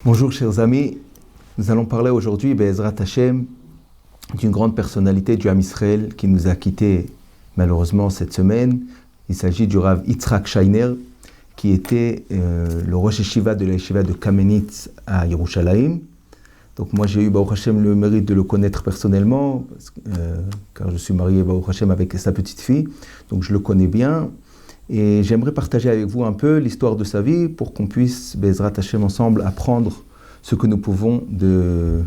Bonjour chers amis, nous allons parler aujourd'hui, Be'ezrat Hashem, d'une grande personnalité du Ham Israël qui nous a quittés malheureusement cette semaine. Il s'agit du Rav Yitzhak Scheiner, qui était le Rosh Yeshiva de la Yeshiva de Kamenitz à Yerushalayim. Donc moi j'ai eu Baruch Hashem le mérite de le connaître personnellement, car je suis marié Baruch Hashem avec sa petite fille, donc je le connais bien. Et j'aimerais partager avec vous un peu l'histoire de sa vie pour qu'on puisse, Be'ezrat Hashem, ensemble apprendre ce que nous pouvons de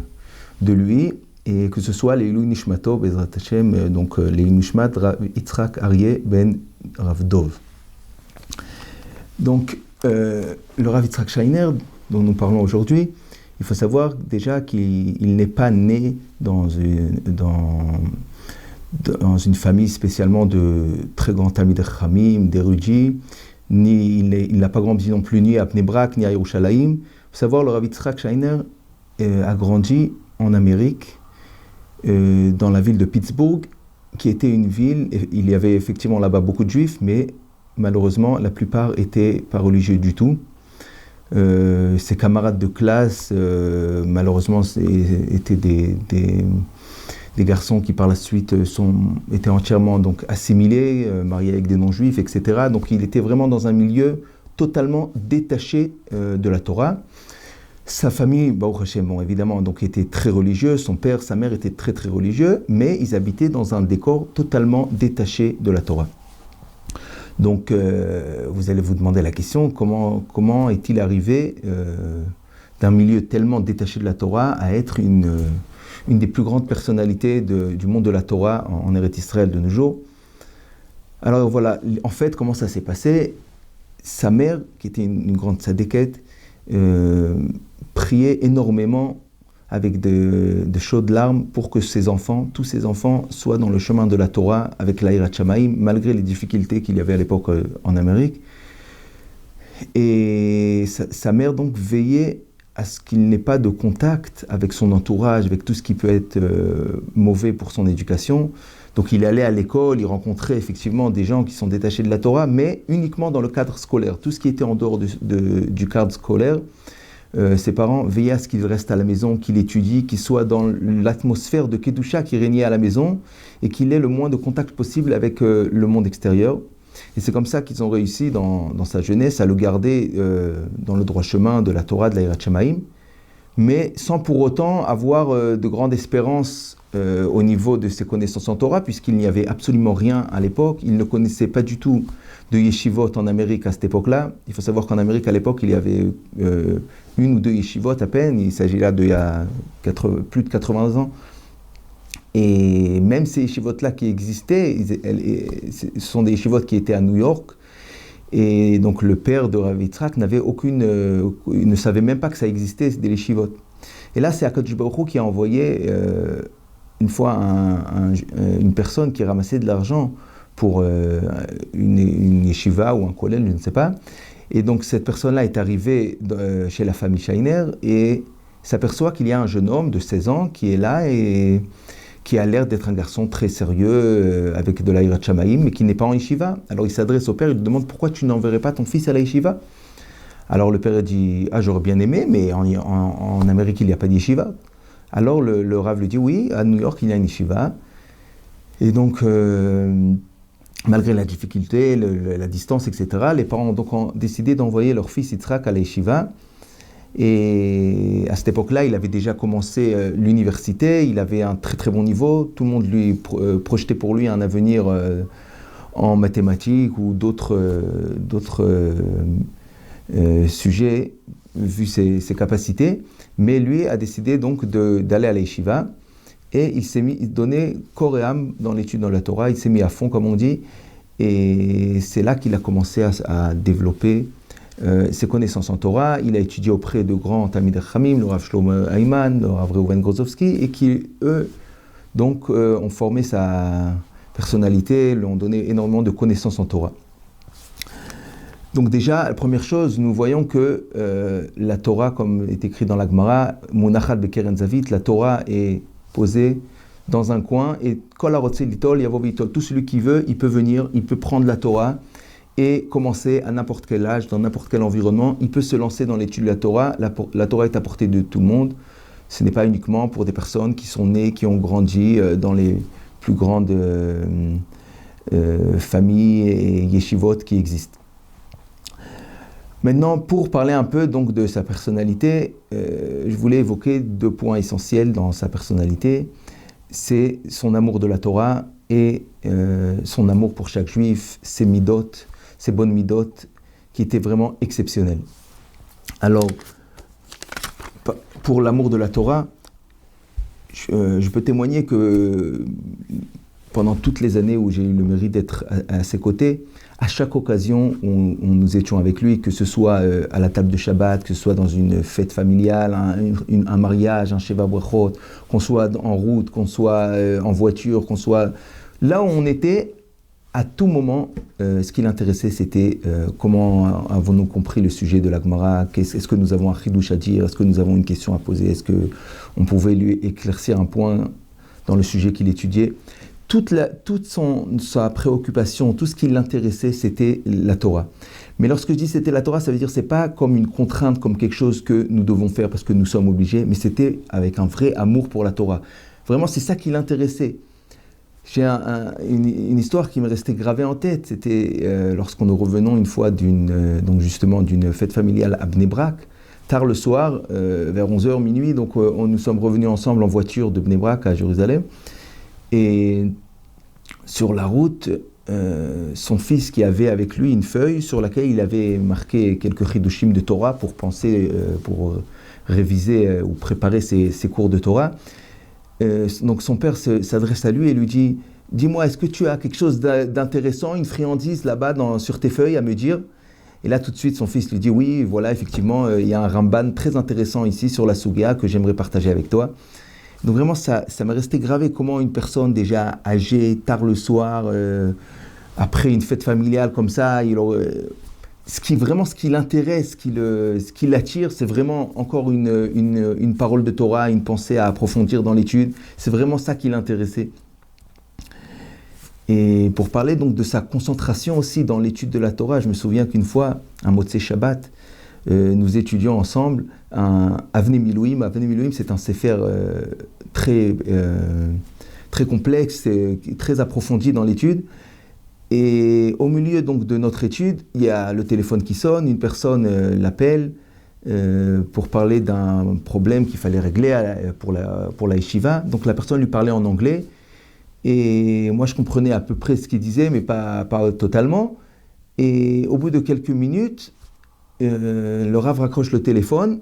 lui, et que ce soit les Ilui Nishmato, Be'ezrat Hashem, donc les Nishmat Yitzhak Aryeh ben Rav Dov. Donc le Rav Yitzhak Scheiner, dont nous parlons aujourd'hui, il faut savoir déjà qu'il n'est pas né dans une famille spécialement de très grands Talmidei Chachamim, d'érudits, il n'a pas grandi non plus ni à Bnei Brak, ni à Yerushalayim. Il faut savoir, le Rav Yitzhak Scheiner a grandi en Amérique, dans la ville de Pittsburgh, qui était une ville, il y avait effectivement là-bas beaucoup de juifs, mais malheureusement la plupart n'étaient pas religieux du tout. Ses camarades de classe, malheureusement, étaient des garçons qui par la suite étaient entièrement donc assimilés, mariés avec des non-juifs, etc. Donc il était vraiment dans un milieu totalement détaché de la Torah. Sa famille, Baruch Hashem, bon, évidemment, donc était très religieux. Son père, sa mère étaient très très religieux, mais ils habitaient dans un décor totalement détaché de la Torah. Donc vous allez vous demander la question, comment est-il arrivé d'un milieu tellement détaché de la Torah à être une des plus grandes personnalités du monde de la Torah en Eretz Israël de nos jours. Alors voilà, en fait, comment ça s'est passé? Sa mère, qui était une grande sadéquette, priait énormément avec de chaudes larmes pour que tous ses enfants soient dans le chemin de la Torah avec l'Aïrat Shamaïm, malgré les difficultés qu'il y avait à l'époque en Amérique. Et sa mère donc veillait à ce qu'il n'ait pas de contact avec son entourage, avec tout ce qui peut être mauvais pour son éducation. Donc il allait à l'école, il rencontrait effectivement des gens qui sont détachés de la Torah, mais uniquement dans le cadre scolaire. Tout ce qui était en dehors du cadre scolaire, ses parents veillaient à ce qu'il reste à la maison, qu'il étudie, qu'il soit dans l'atmosphère de Kedusha qui régnait à la maison, et qu'il ait le moins de contact possible avec le monde extérieur. Et c'est comme ça qu'ils ont réussi dans sa jeunesse à le garder dans le droit chemin de la Torah, de l'Aïrat Shamaïm, mais sans pour autant avoir de grandes espérances au niveau de ses connaissances en Torah, puisqu'il n'y avait absolument rien à l'époque. Il ne connaissait pas du tout de yeshivot en Amérique à cette époque-là. Il faut savoir qu'en Amérique, à l'époque, il y avait une ou deux yeshivot à peine. Il s'agit là d'il y a plus de 80 ans. Et même ces yeshivot-là qui existaient, ce sont des yeshivot qui étaient à New York. Et donc le père de Rav Yitzhak il ne savait même pas que ça existait, des yeshivot. Et là, c'est Akadosh Baruch Hu qui a envoyé une fois une personne qui ramassait de l'argent pour une yeshiva ou un kollel, je ne sais pas. Et donc cette personne-là est arrivée chez la famille Scheiner et s'aperçoit qu'il y a un jeune homme de 16 ans qui est là et qui a l'air d'être un garçon très sérieux, avec de l'Aïrat Shamaïm, mais qui n'est pas en yeshiva. Alors il s'adresse au père, il lui demande pourquoi tu n'enverrais pas ton fils à la yeshiva. Alors le père dit, j'aurais bien aimé, mais en Amérique il n'y a pas de yeshiva. Alors le Rav lui dit, oui, à New York il y a une yeshiva. Et donc, malgré la difficulté, la distance, etc., les parents ont décidé d'envoyer leur fils Yitzhak à la yeshiva. Et à cette époque-là, il avait déjà commencé l'université, il avait un très très bon niveau, tout le monde lui projetait pour lui un avenir en mathématiques ou d'autres sujets, vu ses capacités, mais lui a décidé donc d'aller à la yeshiva, et il s'est donné corps et âme dans l'étude de la Torah, il s'est mis à fond comme on dit, et c'est là qu'il a commencé à développer ses connaissances en Torah. Il a étudié auprès de grands Talmidei Chachamim, le Rav Shlomo Ayman, le Rav Reuven Grozovski, et qui, eux, donc, ont formé sa personnalité, lui ont donné énormément de connaissances en Torah. Donc déjà, la première chose, nous voyons que la Torah, comme est écrit dans la Gemara, Munachat Bekeren Zavit, la Torah est posée dans un coin, et Kol Harotze Litol Yavo Vitol, tout celui qui veut, il peut venir, il peut prendre la Torah, et commencer à n'importe quel âge, dans n'importe quel environnement. Il peut se lancer dans l'étude de la Torah. La Torah est à portée de tout le monde. Ce n'est pas uniquement pour des personnes qui sont nées, qui ont grandi dans les plus grandes familles et yeshivot qui existent. Maintenant, pour parler un peu donc de sa personnalité, je voulais évoquer 2 points essentiels dans sa personnalité. C'est son amour de la Torah et son amour pour chaque juif, ses midot, ses bonnes midot, qui étaient vraiment exceptionnelles. Alors, pour l'amour de la Torah, je peux témoigner que pendant toutes les années où j'ai eu le mérite d'être à ses côtés, à chaque occasion où nous étions avec lui, que ce soit à la table de Shabbat, que ce soit dans une fête familiale, un mariage, un Sheva Brachot, qu'on soit en route, qu'on soit en voiture, qu'on soit là où on était, à tout moment, ce qui l'intéressait, c'était comment avons-nous compris le sujet de la Gemara, est-ce que nous avons un chidouche à dire, est-ce que nous avons une question à poser, est-ce qu'on pouvait lui éclaircir un point dans le sujet qu'il étudiait. Toute sa préoccupation, tout ce qui l'intéressait, c'était la Torah. Mais lorsque je dis c'était la Torah, ça veut dire que ce n'est pas comme une contrainte, comme quelque chose que nous devons faire parce que nous sommes obligés, mais c'était avec un vrai amour pour la Torah. Vraiment, c'est ça qui l'intéressait. J'ai une histoire qui me restait gravée en tête. C'était lorsqu'on nous revenons une fois donc justement d'une fête familiale à Bnei Brak, tard le soir, vers 11h, minuit. Donc nous sommes revenus ensemble en voiture de Bnei Brak à Jérusalem. Et sur la route, son fils qui avait avec lui une feuille sur laquelle il avait marqué quelques chidushim de Torah pour penser, pour réviser ou préparer ses cours de Torah. Donc son père s'adresse à lui et lui dit « Dis-moi, est-ce que tu as quelque chose d'intéressant, une friandise là-bas sur tes feuilles à me dire ?» Et là tout de suite son fils lui dit « Oui, voilà, effectivement, il y a un Ramban très intéressant ici sur la Sugya que j'aimerais partager avec toi. » Donc vraiment, ça m'est resté gravé comment une personne déjà âgée, tard le soir, après une fête familiale comme ça, ce qui l'intéresse, ce qui l'attire, c'est vraiment encore une parole de Torah, une pensée à approfondir dans l'étude. C'est vraiment ça qui l'intéressait. Et pour parler donc de sa concentration aussi dans l'étude de la Torah, je me souviens qu'une fois, un Motzei Shabbat, nous étudions ensemble un Avnei Miluim. Avnei Miluim, c'est un sefer très complexe, très approfondi dans l'étude. Et au milieu donc de notre étude, il y a le téléphone qui sonne, une personne l'appelle pour parler d'un problème qu'il fallait régler pour la yeshiva. Donc la personne lui parlait en anglais. Et moi je comprenais à peu près ce qu'il disait, mais pas totalement. Et au bout de quelques minutes, le Rav raccroche le téléphone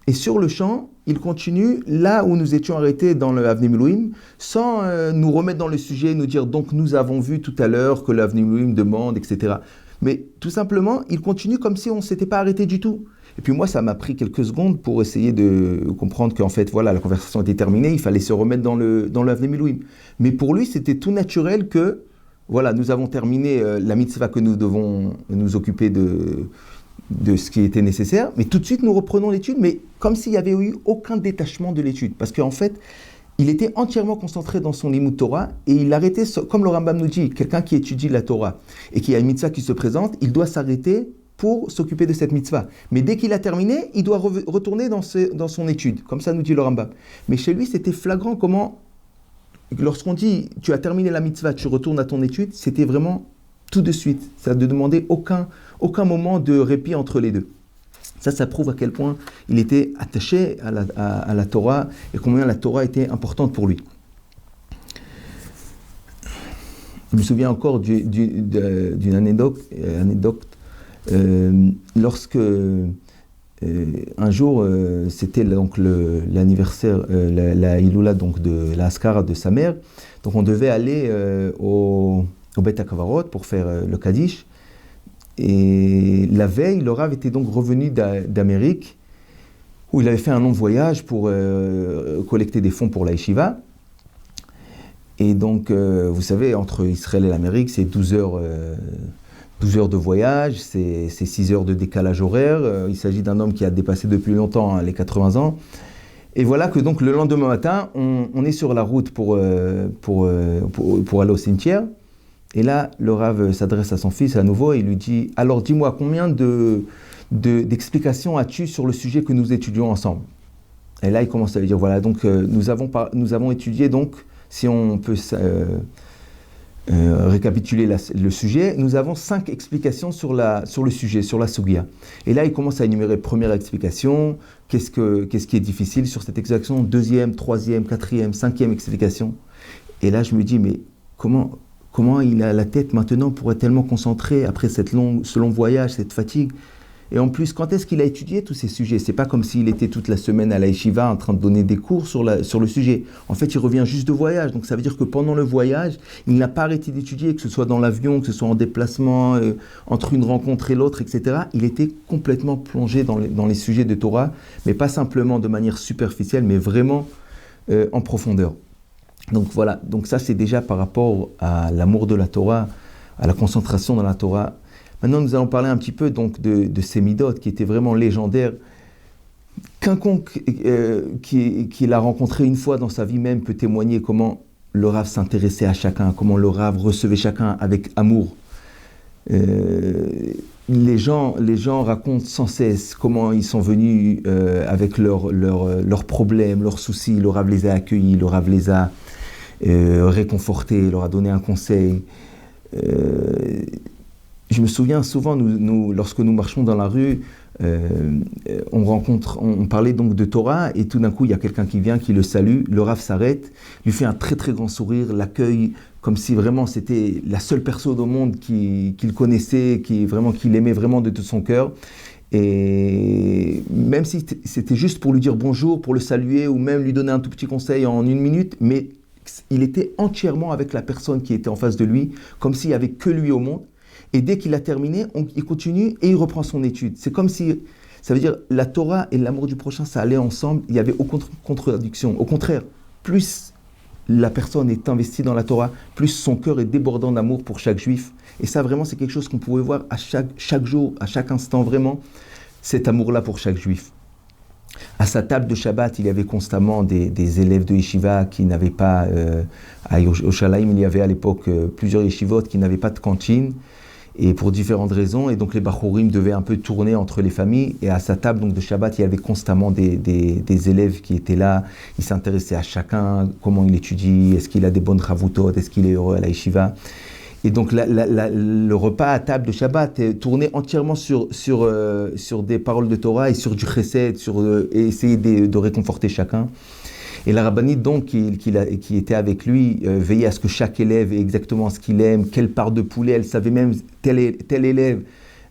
et sur le champ, il continue là où nous étions arrêtés dans le Avnei Miluim, sans nous remettre dans le sujet, nous dire donc nous avons vu tout à l'heure que le Avnei Miluim demande, etc. Mais tout simplement, il continue comme si on ne s'était pas arrêté du tout. Et puis moi, ça m'a pris quelques secondes pour essayer de comprendre qu'en fait, voilà, la conversation était terminée, il fallait se remettre dans le Avnei Miluim. Mais pour lui, c'était tout naturel que, voilà, nous avons terminé la mitzvah que nous devons nous occuper de ce qui était nécessaire, mais tout de suite nous reprenons l'étude, mais comme s'il n'y avait eu aucun détachement de l'étude, parce qu'en fait, il était entièrement concentré dans son limud Torah, et il arrêtait, comme le Rambam nous dit, quelqu'un qui étudie la Torah, et qui a une mitzvah qui se présente, il doit s'arrêter pour s'occuper de cette mitzvah. Mais dès qu'il a terminé, il doit retourner dans son étude, comme ça nous dit le Rambam. Mais chez lui, c'était flagrant comment, lorsqu'on dit, tu as terminé la mitzvah, tu retournes à ton étude, c'était vraiment tout de suite, ça ne demandait aucun moment de répit entre les deux. Ça prouve à quel point il était attaché à la Torah et combien la Torah était importante pour lui. Je me souviens encore d'une anecdote lorsque un jour, c'était donc l'anniversaire, la Iloula donc de la Haskara de sa mère, donc on devait aller au Beit HaKavarot pour faire le Kaddish. Et la veille, le Rav était donc revenu d'Amérique, où il avait fait un long voyage pour collecter des fonds pour la yeshiva. Et donc, vous savez, entre Israël et l'Amérique, c'est 12 heures de voyage, c'est 6 heures de décalage horaire. Il s'agit d'un homme qui a dépassé depuis longtemps les 80 ans. Et voilà que donc le lendemain matin, on est sur la route pour aller au cimetière. Et là, le Rav s'adresse à son fils à nouveau et il lui dit, alors dis-moi, combien d'explications as-tu sur le sujet que nous étudions ensemble? Et là, il commence à lui dire, voilà, donc nous avons étudié, donc, si on peut récapituler le sujet, nous avons 5 explications sur le sujet, sur la Sugya. Et là, il commence à énumérer première explication, qu'est-ce qui est difficile sur cette explication, deuxième, troisième, quatrième, cinquième explication. Et là, je me dis, mais comment il a la tête maintenant pour être tellement concentré après ce long voyage, cette fatigue? Et en plus, quand est-ce qu'il a étudié tous ces sujets? C'est pas comme s'il était toute la semaine à la yeshiva en train de donner des cours sur le sujet. En fait, il revient juste de voyage. Donc ça veut dire que pendant le voyage, il n'a pas arrêté d'étudier, que ce soit dans l'avion, que ce soit en déplacement, entre une rencontre et l'autre, etc. Il était complètement plongé dans les sujets de Torah, mais pas simplement de manière superficielle, mais vraiment en profondeur. Donc voilà, donc ça c'est déjà par rapport à l'amour de la Torah, à la concentration dans la Torah. Maintenant, nous allons parler un petit peu donc de ces midotes qui étaient vraiment légendaires. Quiconque qui l'a rencontré une fois dans sa vie même peut témoigner comment le Rav s'intéressait à chacun, comment le Rav recevait chacun avec amour. Les gens racontent sans cesse comment ils sont venus avec leurs problèmes, leurs soucis. Le Rav les a accueillis, le Rav les a réconfortés, leur a donné un conseil. Je me souviens souvent, lorsque nous marchons dans la rue, on parlait donc de Torah, et tout d'un coup, il y a quelqu'un qui vient, qui le salue, le Rav s'arrête, lui fait un très très grand sourire, l'accueille comme si vraiment c'était la seule personne au monde qu'il connaissait, qu'il aimait vraiment de tout son cœur. Et même si c'était juste pour lui dire bonjour, pour le saluer, ou même lui donner un tout petit conseil en 1 minute, mais il était entièrement avec la personne qui était en face de lui, comme s'il n'y avait que lui au monde. Et dès qu'il a terminé, il continue et il reprend son étude. C'est comme si, ça veut dire, la Torah et l'amour du prochain, ça allait ensemble. Il n'y avait aucune contradiction. Au contraire, plus la personne est investie dans la Torah, plus son cœur est débordant d'amour pour chaque juif. Et ça, vraiment, c'est quelque chose qu'on pouvait voir à chaque jour, à chaque instant, vraiment, cet amour-là pour chaque juif. À sa table de Shabbat, il y avait constamment des élèves de yeshiva qui n'avaient pas, à Yerushalayim, il y avait à l'époque plusieurs yeshivot qui n'avaient pas de cantine. Et pour différentes raisons, et donc les Bachurim devaient un peu tourner entre les familles, et à sa table donc, de Shabbat, il y avait constamment des élèves qui étaient là, ils s'intéressaient à chacun, comment il étudie, est-ce qu'il a des bonnes chavutot, est-ce qu'il est heureux à la yeshiva. Et donc le repas à table de Shabbat tournait entièrement sur des paroles de Torah et sur du chesed, et essayer de réconforter chacun. Et la rabbinite donc qui était avec lui veillait à ce que chaque élève ait exactement ce qu'il aime, quelle part de poulet, elle savait même tel élève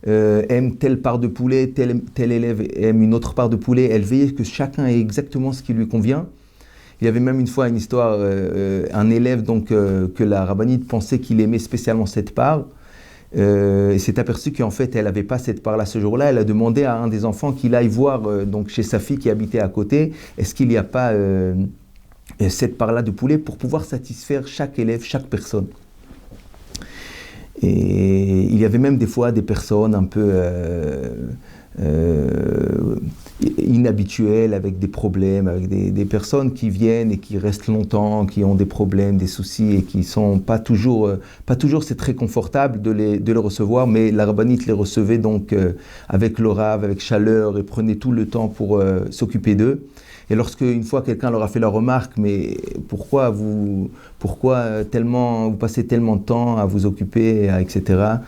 aime telle part de poulet, tel élève aime une autre part de poulet, elle veillait que chacun ait exactement ce qui lui convient. Il y avait même une fois une histoire, un élève donc, que la rabbinite pensait qu'il aimait spécialement cette part, et s'est aperçu qu'en fait elle n'avait pas cette part-là ce jour-là. Elle a demandé à un des enfants qu'il aille voir donc chez sa fille qui habitait à côté, est-ce qu'il n'y a pas cette part-là de poulet pour pouvoir satisfaire chaque élève, chaque personne. Et il y avait même des fois des personnes un peu inhabituelles, avec des problèmes, avec des personnes qui viennent et qui restent longtemps, qui ont des problèmes, des soucis et qui sont pas toujours c'est très confortable de les recevoir, mais la rabbinite les recevait donc avec le Rav, avec chaleur, et prenait tout le temps pour s'occuper d'eux. Et lorsque une fois quelqu'un leur a fait la remarque, mais pourquoi vous passez tellement de temps à vous occuper, etc.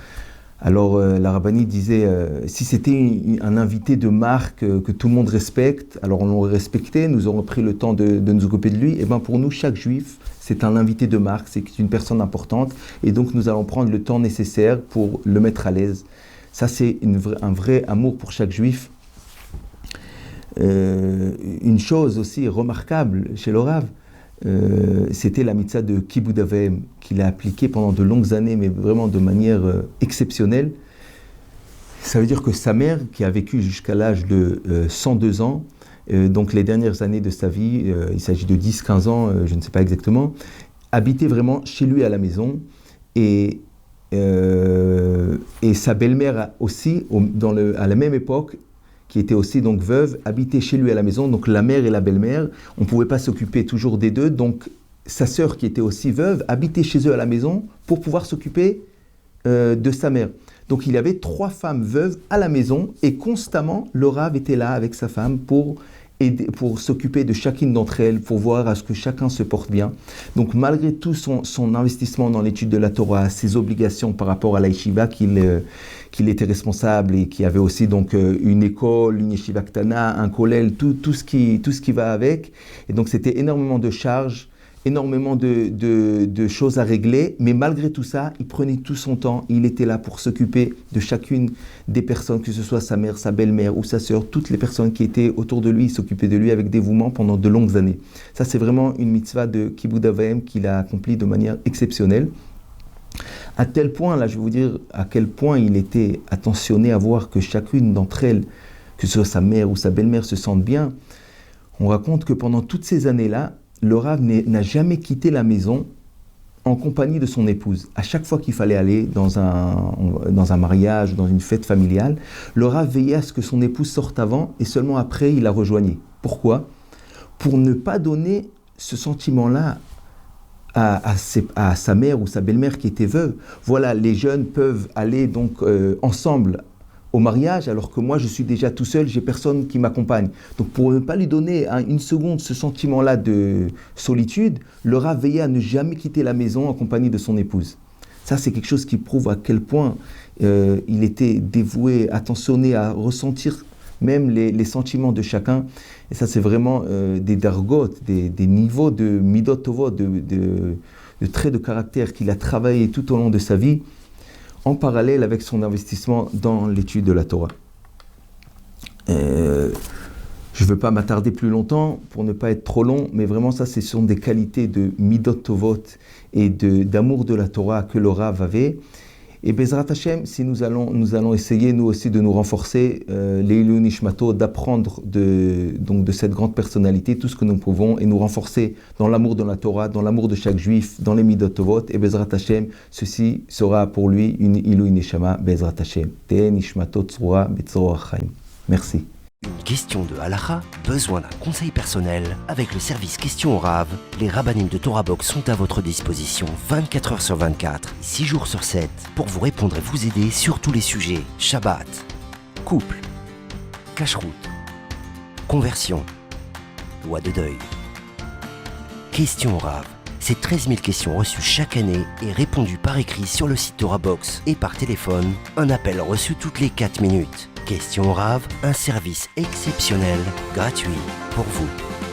Alors la rabbinite disait, si c'était un invité de marque que tout le monde respecte, alors on l'aurait respecté, nous aurons pris le temps de nous occuper de lui. Et bien pour nous, chaque juif, c'est un invité de marque, c'est une personne importante, et donc nous allons prendre le temps nécessaire pour le mettre à l'aise. Ça, c'est un vrai amour pour chaque juif. Une chose aussi remarquable chez le Rav, c'était la mitzvah de Kibud Av V'Em qu'il a appliquée pendant de longues années, mais vraiment de manière exceptionnelle. Ça veut dire que sa mère, qui a vécu jusqu'à l'âge de 102 ans, donc les dernières années de sa vie, il s'agit de 10-15 ans, je ne sais pas exactement, habitait vraiment chez lui à la maison, et sa belle-mère aussi, à la même époque, qui était aussi donc veuve, habitait chez lui à la maison, donc la mère et la belle-mère. On ne pouvait pas s'occuper toujours des deux, donc sa sœur qui était aussi veuve habitait chez eux à la maison pour pouvoir s'occuper de sa mère. Donc il y avait 3 femmes veuves à la maison et constamment le Rav était là avec sa femme pour s'occuper de chacune d'entre elles, pour voir à ce que chacun se porte bien. Donc malgré tout son investissement dans l'étude de la Torah, ses obligations par rapport à la yeshiva qu'il était responsable et qui avait aussi donc une école, une yeshiva ktana, un kollel, tout ce qui va avec. Et donc c'était énormément de charges, énormément de choses à régler, mais malgré tout ça, il prenait tout son temps, il était là pour s'occuper de chacune des personnes, que ce soit sa mère, sa belle-mère ou sa sœur, toutes les personnes qui étaient autour de lui, il s'occupait de lui avec dévouement pendant de longues années. Ça, c'est vraiment une mitzvah de Kibud Av Va'em qu'il a accomplie de manière exceptionnelle. À tel point, là, je vais vous dire à quel point il était attentionné à voir que chacune d'entre elles, que ce soit sa mère ou sa belle-mère, se sentent bien. On raconte que pendant toutes ces années-là, le Rav n'a jamais quitté la maison en compagnie de son épouse. À chaque fois qu'il fallait aller dans un mariage ou dans une fête familiale, le Rav veillait à ce que son épouse sorte avant et seulement après il la rejoignait. Pourquoi ? Pour ne pas donner ce sentiment-là à sa mère ou sa belle-mère qui était veuve. Voilà, les jeunes peuvent aller donc ensemble au mariage, alors que moi je suis déjà tout seul, j'ai personne qui m'accompagne. Donc pour ne pas lui donner une seconde ce sentiment-là de solitude, le Rav veillait à ne jamais quitter la maison en compagnie de son épouse. Ça, c'est quelque chose qui prouve à quel point il était dévoué, attentionné à ressentir même les sentiments de chacun. Et ça, c'est vraiment des dargotes, des niveaux de midot tovot, de traits de caractère qu'il a travaillé tout au long de sa vie, en parallèle avec son investissement dans l'étude de la Torah. Je ne veux pas m'attarder plus longtemps pour ne pas être trop long, mais vraiment ça, ce sont des qualités de midot tovot et d'amour de la Torah que le Rav avait. Et Bezrat Hashem, si nous allons essayer nous aussi de nous renforcer, Leilou Nishmato, d'apprendre de cette grande personnalité tout ce que nous pouvons et nous renforcer dans l'amour de la Torah, dans l'amour de chaque juif, dans les Midot Tovot. Et Bezrat Hashem, ceci sera pour lui une Ilou Nishama, Bezrat Hashem. Te Nishmato Tzroa Betzroa Chaim. Merci. Une question de halakha, besoin d'un conseil personnel? Avec le service Question au Rav, les rabbinim de Torah Box sont à votre disposition 24 heures sur 24, 6 jours sur 7, pour vous répondre et vous aider sur tous les sujets. Shabbat, couple, cacheroute, conversion, loi de deuil. Question au Rav, c'est 13 000 questions reçues chaque année et répondues par écrit sur le site Torah Box et par téléphone, un appel reçu toutes les 4 minutes. Question au Rav, un service exceptionnel, gratuit pour vous.